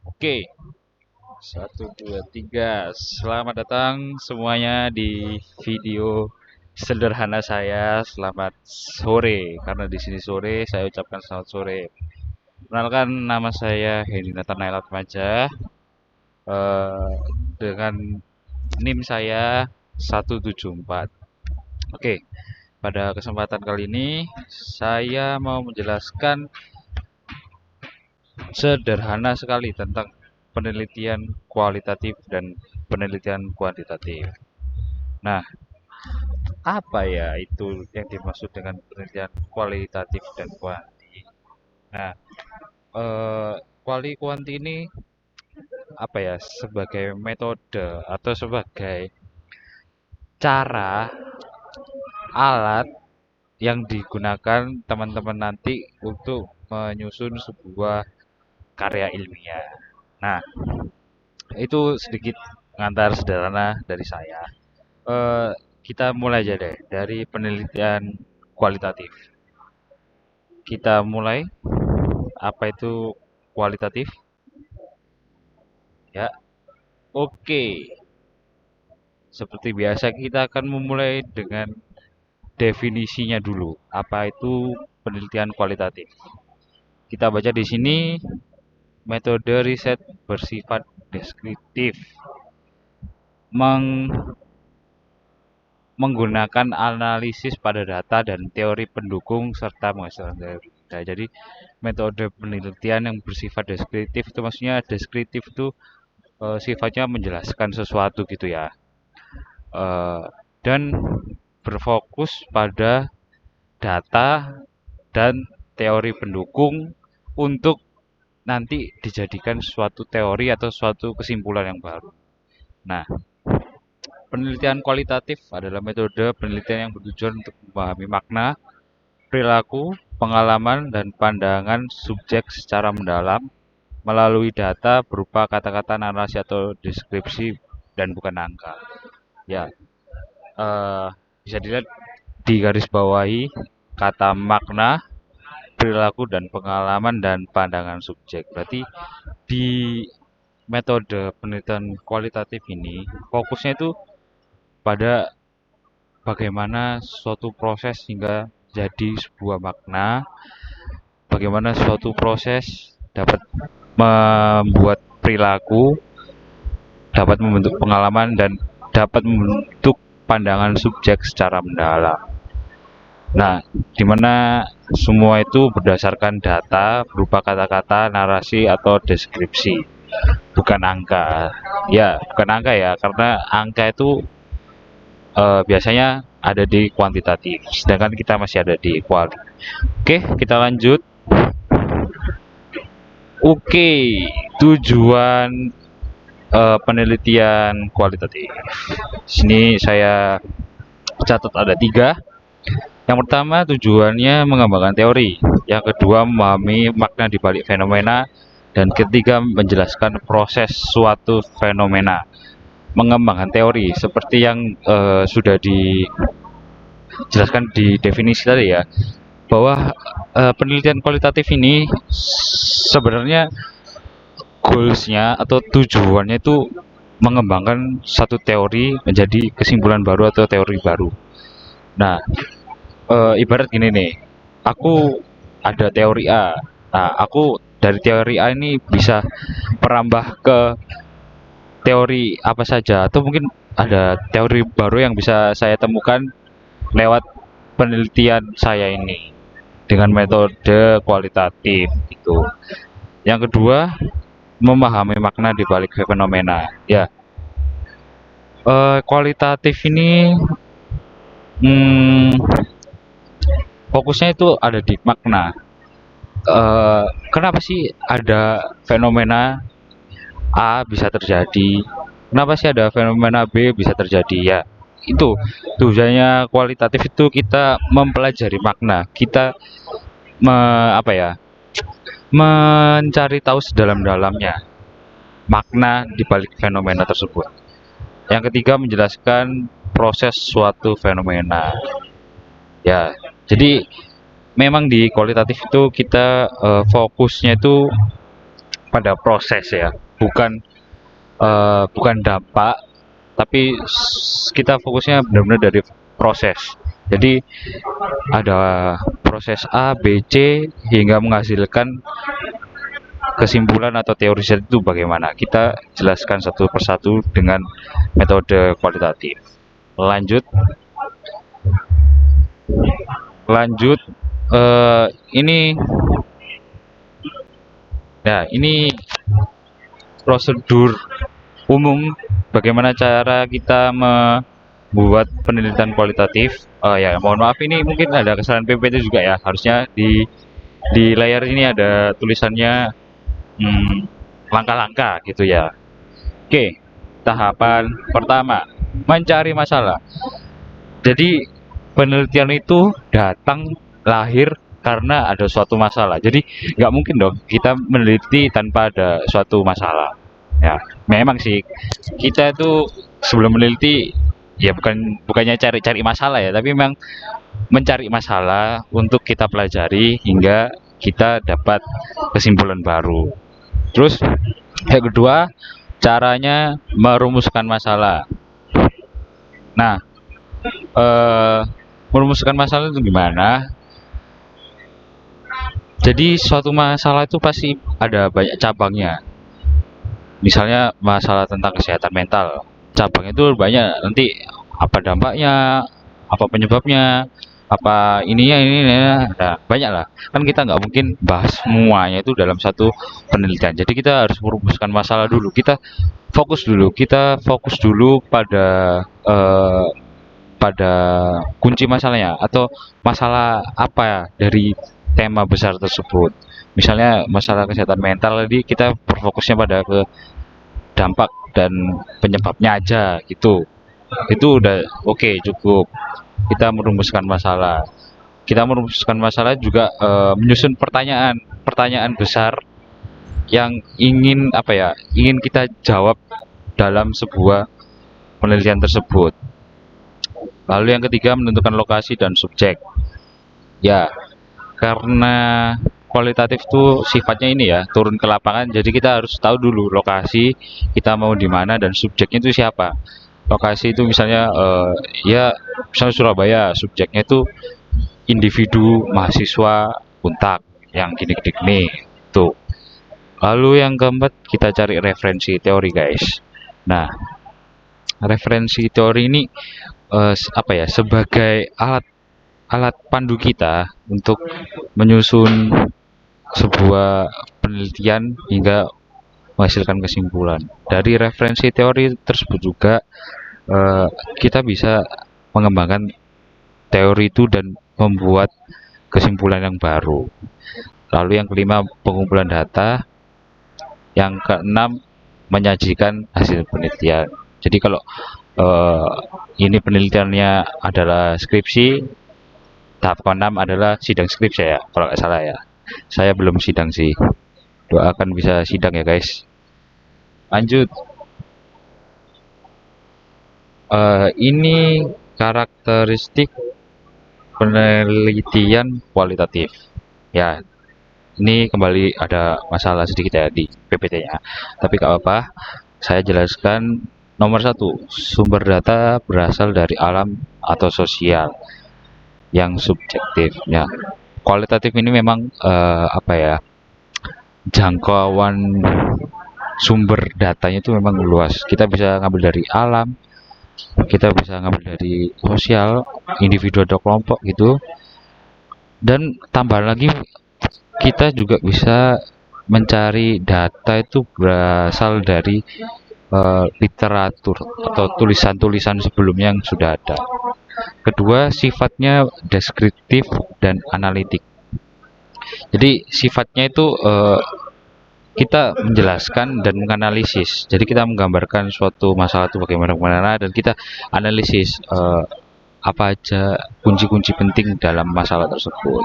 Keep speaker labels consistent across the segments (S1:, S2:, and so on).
S1: Oke, satu, dua, tiga. Selamat datang semuanya di video sederhana saya. Selamat sore, karena di sini sore, saya ucapkan selamat sore. Kenalkan, nama saya Hendy Nathanael Atmaja. Eh, dengan NIM saya 174. Oke, pada kesempatan kali ini saya mau menjelaskan sederhana sekali tentang penelitian kualitatif dan penelitian kuantitatif. Nah, apa ya itu yang dimaksud dengan penelitian kualitatif dan kuanti? Nah, kuanti ini apa ya, sebagai metode atau sebagai cara, alat yang digunakan teman-teman nanti untuk menyusun sebuah karya ilmiah. Nah, itu sedikit pengantar sederhana dari saya. Eh, kita mulai aja deh dari penelitian kualitatif. Kita mulai, apa itu kualitatif? Ya, oke. Seperti biasa kita akan memulai dengan definisinya dulu. Apa itu penelitian kualitatif? Kita baca di sini, metode riset bersifat deskriptif, menggunakan analisis pada data dan teori pendukung serta menghasilkan teori. Nah, jadi metode penelitian yang bersifat deskriptif itu maksudnya deskriptif itu sifatnya menjelaskan sesuatu gitu ya. Dan berfokus pada data dan teori pendukung untuk nanti dijadikan suatu teori atau suatu kesimpulan yang baru. Nah, penelitian kualitatif adalah metode penelitian yang bertujuan untuk memahami makna, perilaku, pengalaman, dan pandangan subjek secara mendalam melalui data berupa kata-kata, narasi, atau deskripsi dan bukan angka. Ya, bisa dilihat di garis bawahi kata makna, perilaku, dan pengalaman dan pandangan subjek. Berarti di metode penelitian kualitatif ini fokusnya itu pada bagaimana suatu proses hingga jadi sebuah makna, bagaimana suatu proses dapat membuat perilaku, dapat membentuk pengalaman, dan dapat membentuk pandangan subjek secara mendalam. Nah, di mana semua itu berdasarkan data berupa kata-kata, narasi, atau deskripsi, bukan angka. Ya, bukan angka ya, karena angka itu biasanya ada di kuantitatif, sedangkan kita masih ada di kualitatif. Oke, kita lanjut. Oke, tujuan penelitian kualitatif. Sini saya catat ada 3. Yang pertama, tujuannya mengembangkan teori. Yang kedua, memahami makna di balik fenomena. Dan ketiga, menjelaskan proses suatu fenomena. Mengembangkan teori, seperti yang sudah dijelaskan di definisi tadi ya, bahwa penelitian kualitatif ini sebenarnya goalsnya atau tujuannya itu mengembangkan satu teori menjadi kesimpulan baru atau teori baru. Nah, ibarat gini nih, aku ada teori A. Nah, aku dari teori A ini bisa merambah ke teori apa saja, atau mungkin ada teori baru yang bisa saya temukan lewat penelitian saya ini dengan metode kualitatif gitu. Yang kedua, memahami makna di balik fenomena. Ya, kualitatif ini fokusnya itu ada di makna. Kenapa sih ada fenomena A bisa terjadi? Kenapa sih ada fenomena B bisa terjadi? Ya, itu tujuannya kualitatif itu kita mempelajari makna. Kita apa ya? Mencari tahu sedalam-dalamnya makna di balik fenomena tersebut. Yang ketiga, menjelaskan proses suatu fenomena. Ya, jadi memang di kualitatif itu kita fokusnya itu pada proses ya, bukan dampak, tapi kita fokusnya benar-benar dari proses. Jadi ada proses A, B, C hingga menghasilkan kesimpulan atau teori riset itu bagaimana. Kita jelaskan satu persatu dengan metode kualitatif. Lanjut, lanjut. Ini, ya ini prosedur umum bagaimana cara kita membuat penelitian kualitatif. Ya, mohon maaf ini mungkin ada kesalahan PPT juga ya. Harusnya di layar ini ada tulisannya langkah-langkah gitu ya. Oke, tahapan pertama, mencari masalah. Jadi penelitian itu datang lahir karena ada suatu masalah. Jadi nggak mungkin dong kita meneliti tanpa ada suatu masalah. Ya, memang sih kita itu sebelum meneliti ya bukannya cari-cari masalah ya, tapi memang mencari masalah untuk kita pelajari hingga kita dapat kesimpulan baru. Terus yang kedua, caranya merumuskan masalah. Nah, eh, merumuskan masalah itu gimana? Jadi suatu masalah itu pasti ada banyak cabangnya. Misalnya masalah tentang kesehatan mental, cabangnya itu banyak. Nanti apa dampaknya, apa penyebabnya, apa ininya ini, nah, banyak lah. Kan kita nggak mungkin bahas semuanya itu dalam satu penelitian. Jadi kita harus merumuskan masalah dulu. Kita fokus dulu eh, pada kunci masalahnya atau masalah apa ya dari tema besar tersebut. Misalnya masalah kesehatan mental tadi kita berfokusnya pada ke dampak dan penyebabnya aja gitu. Itu udah oke, cukup. Kita merumuskan masalah. Kita merumuskan masalah juga menyusun pertanyaan, pertanyaan besar yang ingin apa ya? Ingin kita jawab dalam sebuah penelitian tersebut. Lalu yang ketiga menentukan lokasi dan subjek. Ya, karena kualitatif tuh sifatnya ini ya, turun ke lapangan, jadi kita harus tahu dulu lokasi kita mau di mana dan subjeknya itu siapa. Lokasi itu misalnya ya misalnya Surabaya, subjeknya itu individu mahasiswa Untak yang gini-gini nih. Tuh. Lalu yang keempat kita cari referensi teori, guys. Nah, referensi teori ini apa ya, sebagai alat alat pandu kita untuk menyusun sebuah penelitian hingga menghasilkan kesimpulan. Dari referensi teori tersebut juga kita bisa mengembangkan teori itu dan membuat kesimpulan yang baru. Lalu yang kelima pengumpulan data, yang keenam menyajikan hasil penelitian. Jadi kalau eh, ini penelitiannya adalah skripsi, tahap keenam adalah sidang skripsi ya, kalau nggak salah ya. Saya belum sidang sih. Doakan bisa sidang ya guys. Lanjut. Ini karakteristik penelitian kualitatif. Ya, ini kembali ada masalah sedikit ya di PPT-nya. Tapi nggak apa-apa. Saya jelaskan. Nomor satu, sumber data berasal dari alam atau sosial yang subjektif. Ya, kualitatif ini memang apa ya, jangkauan sumber datanya itu memang luas. Kita bisa ngambil dari alam, kita bisa ngambil dari sosial, individu atau kelompok gitu. Dan tambahan lagi kita juga bisa mencari data itu berasal dari literatur atau tulisan-tulisan sebelumnya yang sudah ada. Kedua, sifatnya deskriptif dan analitik. Jadi sifatnya itu kita menjelaskan dan menganalisis. Jadi kita menggambarkan suatu masalah itu bagaimana dan kita analisis apa aja kunci-kunci penting dalam masalah tersebut.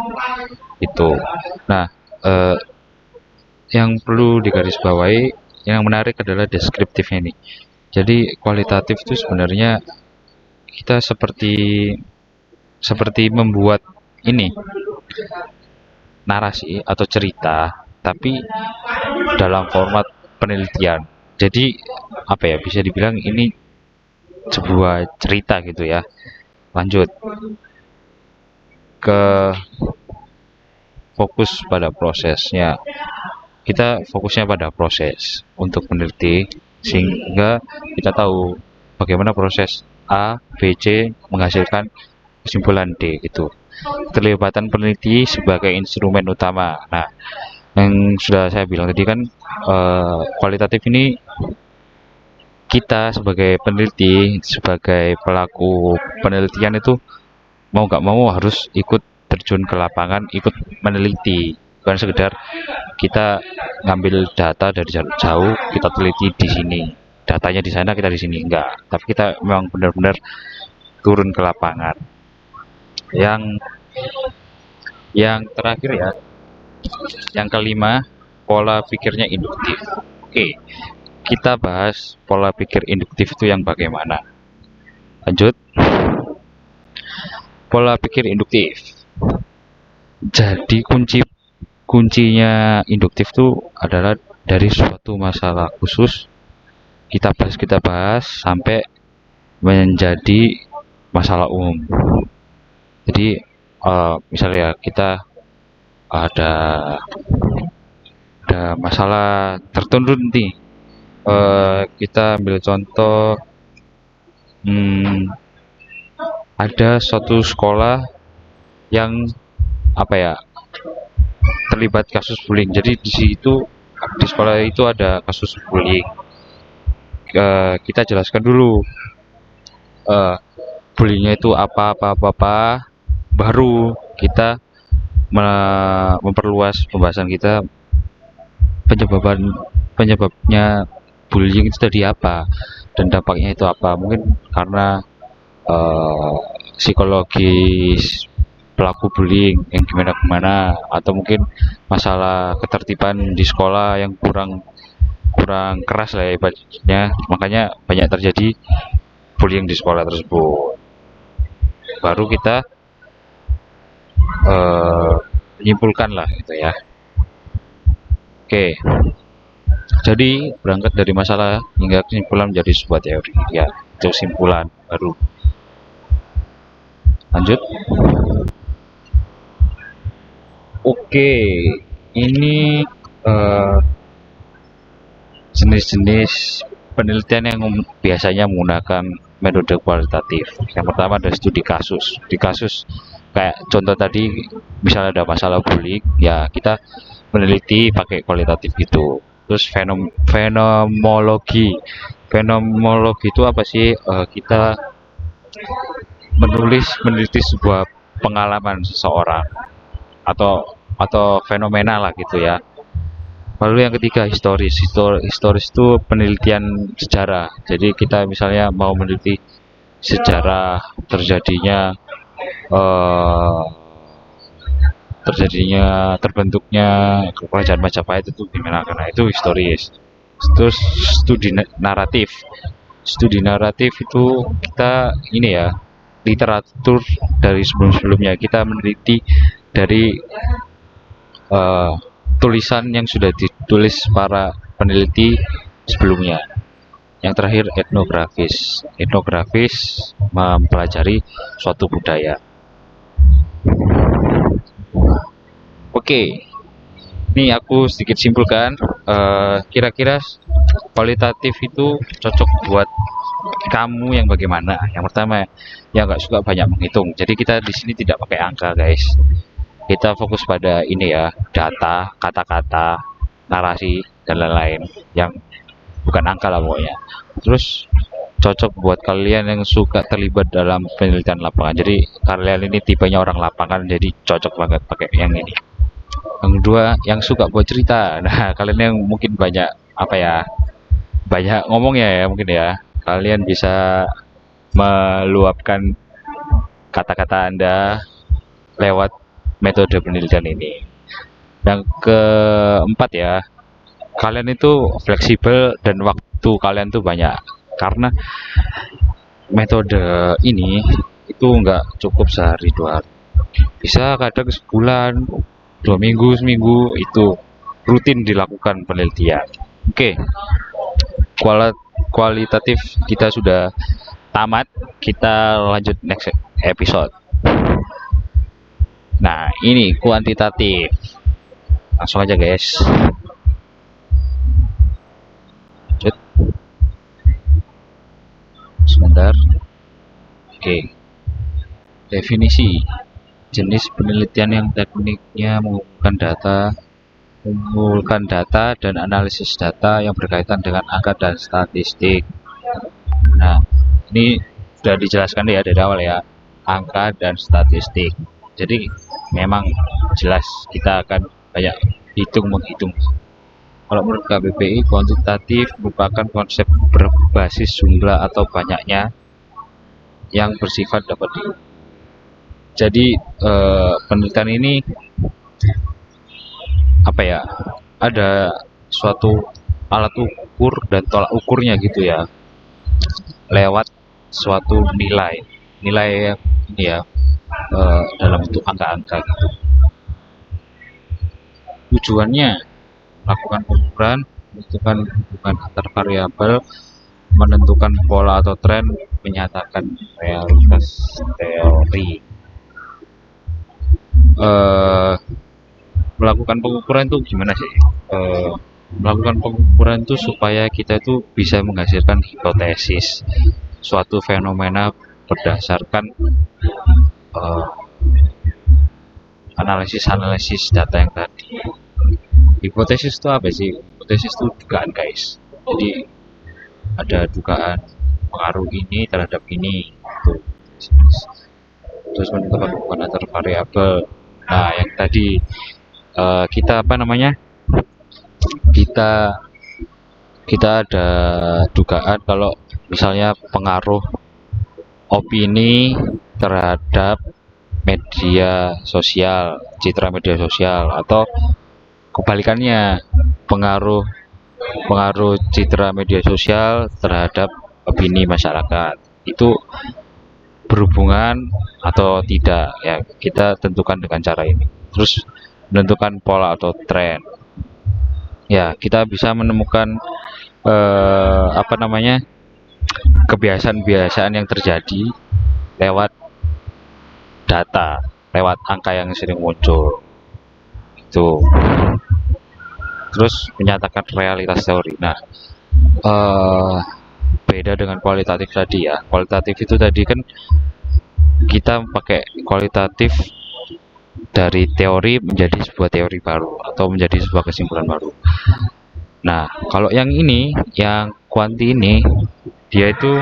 S1: Itu. Nah, eh, yang perlu digarisbawahi, yang menarik adalah deskriptifnya ini. Jadi kualitatif itu sebenarnya kita seperti seperti membuat ini narasi atau cerita, tapi dalam format penelitian. Jadi apa ya, bisa dibilang ini sebuah cerita gitu ya. Lanjut ke fokus pada prosesnya. Kita fokusnya pada proses untuk meneliti sehingga kita tahu bagaimana proses A, B, C menghasilkan kesimpulan D gitu. Keterlibatan peneliti sebagai instrumen utama. Nah, yang sudah saya bilang tadi kan kualitatif ini kita sebagai peneliti, sebagai pelaku penelitian itu mau nggak mau harus ikut terjun ke lapangan, ikut meneliti, bukan sekedar kita ngambil data dari jarak jauh, kita teliti di sini, datanya di sana, kita di sini, enggak. Tapi kita memang benar-benar turun ke lapangan. Yang terakhir ya, yang kelima, pola pikirnya induktif. Oke, kita bahas pola pikir induktif itu yang bagaimana. Lanjut, pola pikir induktif. Jadi kuncinya induktif itu adalah dari suatu masalah khusus kita bahas sampai menjadi masalah umum. Jadi misalnya kita ada masalah tertentu nih, kita ambil contoh, ada suatu sekolah yang apa ya, terlibat kasus bullying. Jadi di sekolah itu ada kasus bullying. Kita jelaskan dulu bullyingnya itu apa, baru kita memperluas pembahasan kita, penyebabnya bullying itu tadi apa dan dampaknya itu apa. Mungkin karena psikologis pelaku bullying yang gimana, atau mungkin masalah ketertiban di sekolah yang kurang keras lah ya ibaratnya, makanya banyak terjadi bullying di sekolah tersebut. Baru kita menyimpulkan lah gitu ya. Oke, jadi berangkat dari masalah hingga kesimpulan menjadi sebuah teori ya, itu kesimpulan baru. Lanjut. Oke, ini jenis-jenis penelitian yang biasanya menggunakan metode kualitatif. Yang pertama ada studi kasus. Di kasus kayak contoh tadi, misalnya ada masalah bullying, ya kita meneliti pakai kualitatif gitu. Terus fenomenologi. Fenomenologi itu apa sih? Kita meneliti sebuah pengalaman seseorang atau fenomena lah gitu ya. Lalu yang ketiga historis. Historis itu penelitian sejarah. Jadi kita misalnya mau meneliti sejarah terbentuknya kerajaan Majapahit itu gimana, karena itu historis. Terus studi naratif. Studi naratif itu kita ini ya, literatur dari sebelum-sebelumnya, kita meneliti dari tulisan yang sudah ditulis para peneliti sebelumnya. Yang terakhir etnografis. Etnografis mempelajari suatu budaya. Oke, ini aku sedikit simpulkan. Kira-kira kualitatif itu cocok buat kamu yang bagaimana? Yang pertama, yang nggak suka banyak menghitung. Jadi kita di sini tidak pakai angka, guys. Kita fokus pada ini ya, data, kata-kata, narasi, dan lain-lain. Yang bukan angka lah pokoknya. Terus cocok buat kalian yang suka terlibat dalam penelitian lapangan. Jadi kalian ini tipenya orang lapangan, jadi cocok banget pakai yang ini. Yang kedua, yang suka buat cerita. Nah, kalian yang mungkin banyak ngomongnya ya mungkin ya. Kalian bisa meluapkan kata-kata Anda lewat metode penelitian ini. Yang keempat ya, kalian itu fleksibel dan waktu kalian tuh banyak, karena metode ini itu nggak cukup sehari 2 hari. Bisa kadang sebulan, 2 minggu, seminggu, itu rutin dilakukan penelitian. Oke, kualitatif kita sudah tamat, kita lanjut next episode. Nah, ini kuantitatif. Langsung aja guys. Lanjut. Sebentar. Oke. Definisi. Jenis penelitian yang tekniknya mengumpulkan data dan analisis data yang berkaitan dengan angka dan statistik. Nah, ini sudah dijelaskan ya dari awal ya, angka dan statistik. Jadi memang jelas kita akan banyak menghitung. Kalau menurut KBBI, kuantitatif merupakan konsep berbasis jumlah atau banyaknya yang bersifat dapat diukur. Jadi penelitian ini apa ya? Ada suatu alat ukur dan tolak ukurnya gitu ya, lewat suatu nilai yang ini ya, dalam bentuk angka-angka gitu. Tujuannya melakukan pengukuran, menentukan hubungan antar variabel, menentukan pola atau tren, menyatakan realitas teori. Melakukan pengukuran itu gimana sih? Melakukan pengukuran itu supaya kita itu bisa menghasilkan hipotesis suatu fenomena berdasarkan analisis data yang tadi. Hipotesis itu apa sih? Hipotesis itu dugaan guys. Jadi ada dugaan pengaruh ini terhadap ini gitu. Terus menentukan hubungan antar variabel. Nah, yang tadi kita apa namanya? Kita ada dugaan kalau misalnya pengaruh opini terhadap media sosial, citra media sosial, atau kebalikannya, pengaruh citra media sosial terhadap opini masyarakat. Itu berhubungan atau tidak ya, kita tentukan dengan cara ini. Terus menentukan pola atau tren. Ya, kita bisa menemukan apa namanya? kebiasaan-kebiasaan yang terjadi lewat data, lewat angka yang sering muncul. Itu. Terus menyatakan realitas teori. Nah, beda dengan kualitatif tadi ya. Kualitatif itu tadi kan kita pakai kualitatif dari teori menjadi sebuah teori baru atau menjadi sebuah kesimpulan baru. Nah, kalau yang ini, yang kuanti ini, dia itu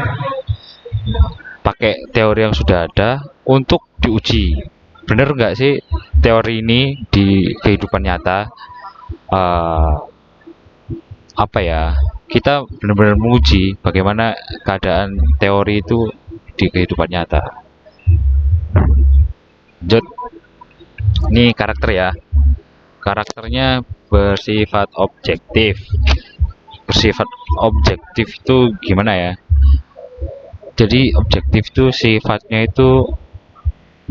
S1: pakai teori yang sudah ada untuk diuji. Bener nggak sih teori ini di kehidupan nyata? Apa ya? Kita benar-benar menguji bagaimana keadaan teori itu di kehidupan nyata. Lanjut, ini karakter ya. Karakternya bersifat objektif. Bersifat objektif itu gimana ya? Jadi objektif itu sifatnya itu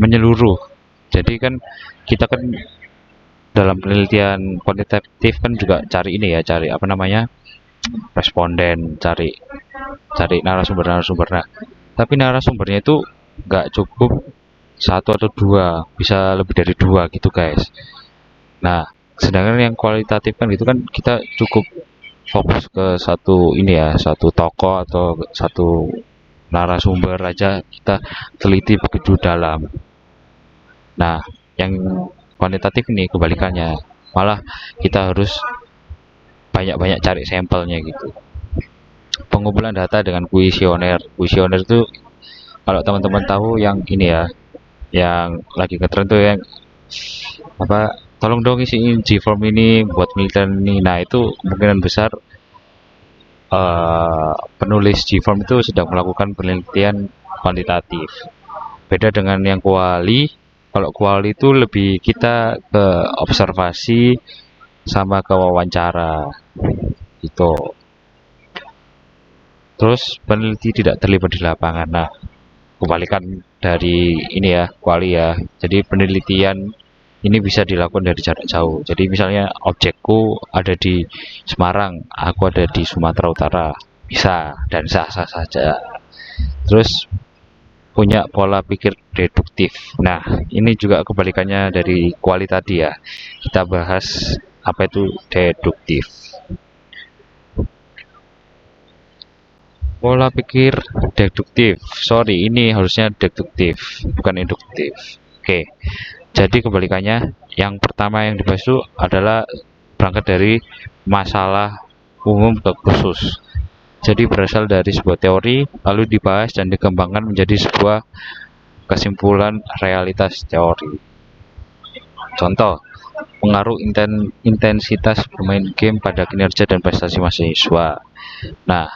S1: menyeluruh. Jadi kan kita kan dalam penelitian kuantitatif kan juga cari ini ya, cari apa namanya, responden, cari narasumber. Nah, tapi narasumbernya itu nggak cukup satu atau dua, bisa lebih dari dua gitu guys. Nah, sedangkan yang kualitatif kan itu kan kita cukup fokus ke satu ini ya, satu tokoh atau satu narasumber aja, kita teliti begitu dalam. Nah, yang kuantitatif ini kebalikannya, malah kita harus banyak-banyak cari sampelnya gitu. Pengumpulan data dengan kuesioner. Kuesioner itu kalau teman-teman tahu yang ini ya, yang lagi ngetren tuh yang apa, tolong dong isiin G-form ini buat penelitian ini. Nah, itu kemungkinan besar penulis G-form itu sedang melakukan penelitian kuantitatif. Beda dengan yang kuali. Kalau kuali itu lebih kita ke observasi sama ke wawancara gitu. Terus peneliti tidak terlibat di lapangan. Nah, kebalikan dari ini ya, kuali ya. Jadi penelitian ini bisa dilakukan dari jarak jauh. Jadi misalnya objekku ada di Semarang, aku ada di Sumatera Utara, bisa dan sah-sah saja. Terus punya pola pikir deduktif. Nah, ini juga kebalikannya dari kuali tadi ya. Kita bahas apa itu deduktif. Pola pikir deduktif. Sorry, ini harusnya deduktif, bukan induktif. Oke. Jadi kebalikannya, yang pertama yang dibahas itu adalah berangkat dari masalah umum ke khusus. Jadi berasal dari sebuah teori, lalu dibahas dan dikembangkan menjadi sebuah kesimpulan realitas teori. Contoh, pengaruh intensitas bermain game pada kinerja dan prestasi mahasiswa. Nah,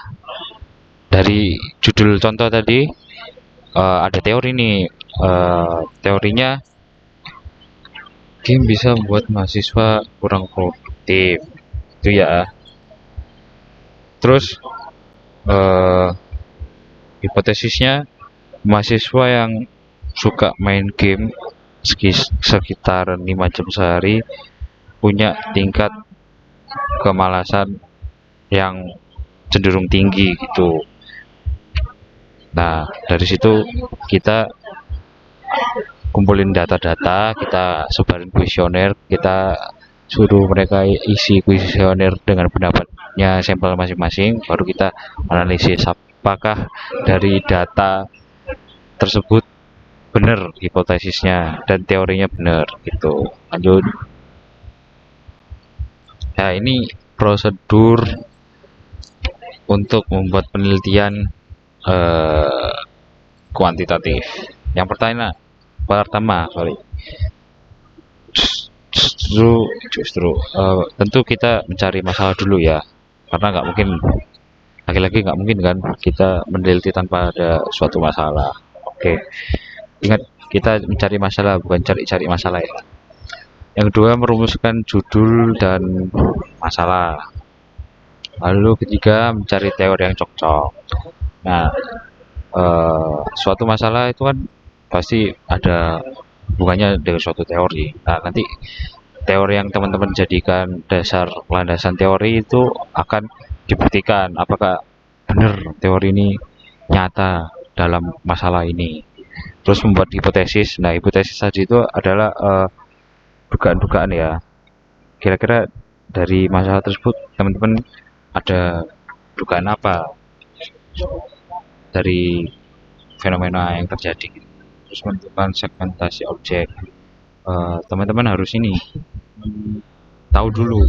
S1: dari judul contoh tadi ada teori nih. Teorinya game bisa membuat mahasiswa kurang produktif. Itu ya. Terus eh, hipotesisnya mahasiswa yang suka main game sekitar 5 jam sehari punya tingkat kemalasan yang cenderung tinggi gitu. Nah, dari situ kita kumpulin data-data, kita sebarin kuesioner, kita suruh mereka isi kuesioner dengan pendapatnya sampel masing-masing, baru kita analisis apakah dari data tersebut benar hipotesisnya dan teorinya benar gitu. Lanjut. Nah, ini prosedur untuk membuat penelitian kuantitatif. Yang pertama, sorry, tentu kita mencari masalah dulu ya, karena nggak mungkin, lagi-lagi nggak mungkin kan kita meneliti tanpa ada suatu masalah. Oke, ingat, kita mencari masalah, bukan cari-cari masalah ya. Yang kedua, merumuskan judul dan masalah. Lalu ketiga, mencari teori yang cocok. Nah, suatu masalah itu kan pasti ada hubungannya dengan suatu teori. Nah, nanti teori yang teman-teman jadikan dasar landasan teori itu akan dibuktikan apakah benar teori ini nyata dalam masalah ini. Terus membuat hipotesis. Nah, hipotesis tadi itu adalah dugaan-dugaan ya. Kira-kira dari masalah tersebut teman-teman ada dugaan apa dari fenomena yang terjadi. Terus menentukan segmentasi objek. Teman-teman harus ini tahu dulu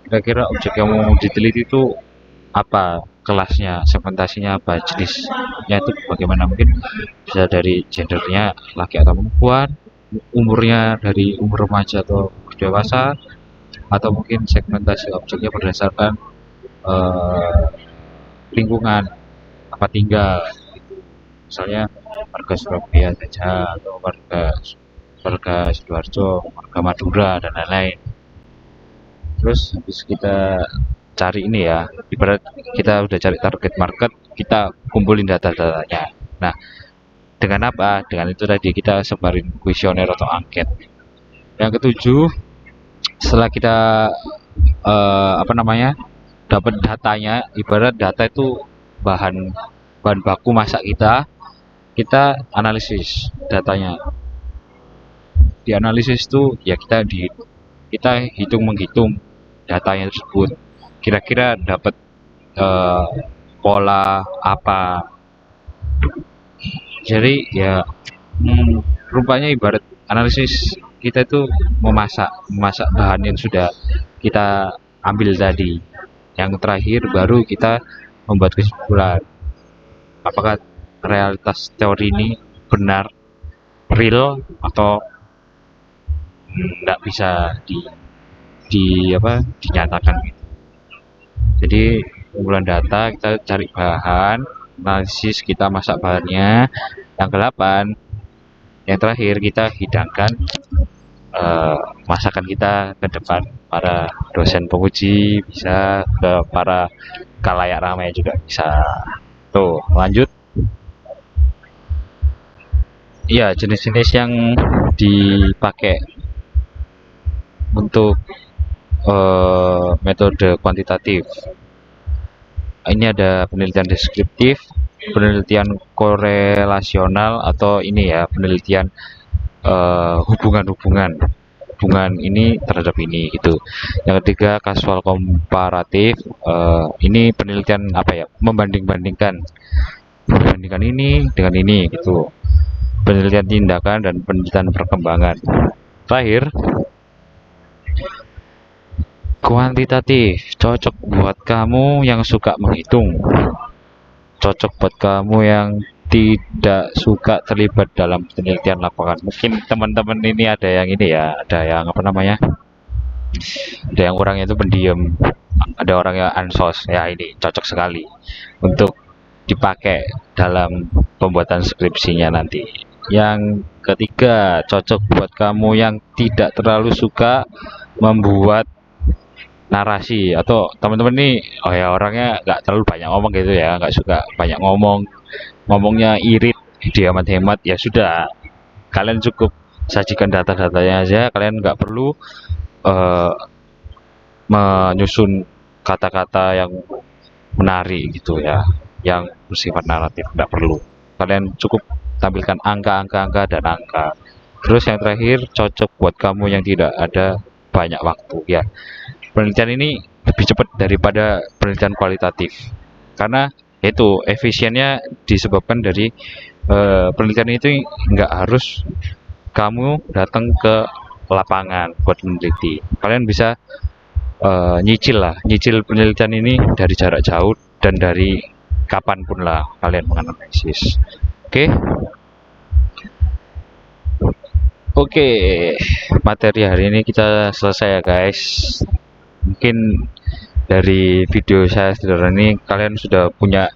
S1: kira-kira objek yang mau diteliti itu apa kelasnya, segmentasinya apa, jenisnya itu bagaimana, mungkin bisa dari gendernya laki atau perempuan, umurnya dari umur remaja atau dewasa, atau mungkin segmentasi objeknya berdasarkan lingkungan apa tinggal gitu. Misalnya warga Surabaya saja, atau warga Sidoarjo, warga Madura dan lain-lain. Terus habis kita cari ini ya, ibarat kita udah cari target market, kita kumpulin data-datanya. Nah, dengan apa? Dengan itu tadi kita sebarin kuesioner atau angket. Yang ketujuh, setelah kita apa namanya, dapat datanya, ibarat data itu bahan bahan baku masak kita analisis datanya. Di analisis itu ya kita menghitung datanya tersebut, kira-kira dapat eh, pola apa. Jadi ya rupanya ibarat analisis kita itu memasak bahan yang sudah kita ambil tadi. Yang terakhir baru kita membuat kesimpulan apakah realitas teori ini benar, real, atau tidak bisa dinyatakan gitu. Jadi kumpulan data, kita cari bahan, analisis, kita masak bahannya. Yang ke-8, yang terakhir kita hidangkan masakan kita ke depan para dosen penguji, bisa ke para kalayak ramai juga bisa. Tuh, lanjut. Ya, jenis-jenis yang dipakai untuk metode kuantitatif. Ini ada penelitian deskriptif, penelitian korelasional, atau ini ya penelitian hubungan-hubungan hubungan ini terhadap ini gitu. Yang ketiga kasual komparatif, ini penelitian apa ya, membandingkan ini dengan ini gitu. Penelitian tindakan dan penelitian perkembangan. Terakhir, kuantitatif, cocok buat kamu yang suka menghitung, cocok buat kamu yang tidak suka terlibat dalam penelitian lapangan. Mungkin teman-teman ini ada yang ini ya, ada yang apa namanya, ada yang orangnya itu pendiam, ada orang yang ansos, ya ini cocok sekali untuk dipakai dalam pembuatan skripsinya nanti. Yang ketiga, cocok buat kamu yang tidak terlalu suka membuat narasi, atau teman-teman nih, oh ya, orangnya nggak terlalu banyak ngomong gitu ya, nggak suka banyak ngomong, ngomongnya irit, dihemat-hemat. Ya sudah, kalian cukup sajikan data-datanya aja, kalian nggak perlu uh, menyusun kata-kata yang menarik gitu ya, yang bersifat naratif, nggak perlu. Kalian cukup tampilkan angka dan angka. Terus yang terakhir, cocok buat kamu yang tidak ada banyak waktu ya. Penelitian ini lebih cepat daripada penelitian kualitatif, karena itu efisiennya disebabkan dari penelitian itu nggak harus kamu datang ke lapangan buat meneliti. Kalian bisa nyicil penelitian ini dari jarak jauh dan dari kapanpun lah kalian menganalisis. Oke. Oke, materi hari ini kita selesai ya guys. Mungkin dari video saya sederhana ini kalian sudah punya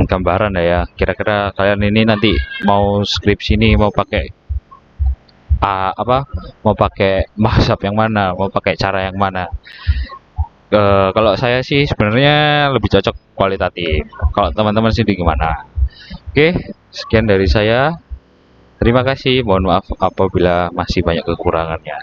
S1: gambaran ya. Kira-kira kalian ini nanti mau skripsi ini mau pakai mau pakai mazhab yang mana, mau pakai cara yang mana. Kalau saya sih sebenarnya lebih cocok kualitatif. Kalau teman-teman sih gimana? Oke, sekian dari saya. Terima kasih. Mohon maaf apabila masih banyak kekurangannya.